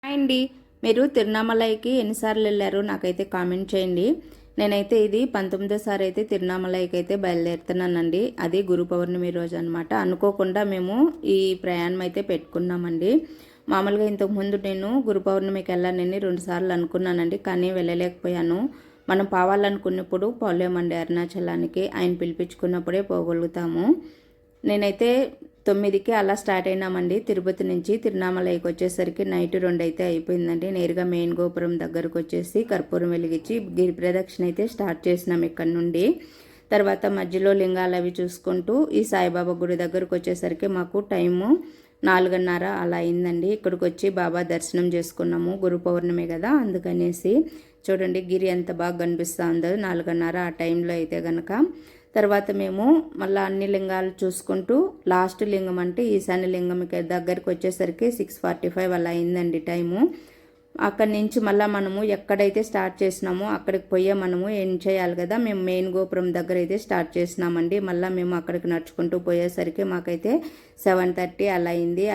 Hi అండి. మీరు తిరునామలైకి ఎన్నిసార్లు వెళ్ళారో నాకైతే కామెంట్ చేయండి. నేనైతే ఇది 19వ అయితే తిరునామలైకి అయితే బయలుదేరుతున్నానండి. అది గురు పౌర్ణమి రోజు అనమాట. అనుకోకుండా మేము ఈ ప్రయాణం అయితే పెట్టుకున్నామండి. మామూలుగా ఇంతకుముందు నేను గురు పౌర్ణమికి వెళ్ళానని 2 సార్లు అనుకున్నానండి, కానీ వెళ్ళలేకపోయాను. మనం పోవాలనుకున్నప్పుడు పోలేమండి అరుణాచలానికి. ఆయన పిలిపించుకున్నప్పుడే పోగలుగుతాము. నేనైతే 9కి అలా స్టార్ట్ అయినామండి. తిరుపతి నుంచి తిరునామలైకి వచ్చేసరికి నైట్ 2 అయితే అయిపోయిందండి. నేరుగా మెయిన్ గోపురం దగ్గరకు వచ్చేసి కర్పూరం వెలిగించి గిరి ప్రదక్షిణ అయితే స్టార్ట్ చేసినాం ఇక్కడ నుండి. తర్వాత మధ్యలో లింగాలు అవి చూసుకుంటూ ఈ సాయిబాబా గుడి దగ్గరకు వచ్చేసరికి మాకు టైము 4:30 అలా అయిందండి. ఇక్కడికి వచ్చి బాబా దర్శనం చేసుకున్నాము. గురు పౌర్ణమి కదా, అందుకనేసి చూడండి గిరి ఎంత బాగా కనిపిస్తూ ఉందో 4:30 ఆ టైంలో అయితే కనుక. తర్వాత మేము మళ్ళీ అన్ని లింగాలు చూసుకుంటూ లాస్ట్ లింగం అంటే ఈశాన్య లింగం దగ్గరికి వచ్చేసరికి 6:45 అలా అయిందండి టైము. అక్కడి నుంచి మళ్ళీ మనము ఎక్కడైతే స్టార్ట్ చేసినామో అక్కడికి పోయే మనము ఏం చేయాలి కదా, మేము మెయిన్ గోపురం దగ్గర అయితే స్టార్ట్ చేసినామండి. మళ్ళీ మేము అక్కడికి నడుచుకుంటూ పోయేసరికి మాకైతే 7:30 అలా అయింది.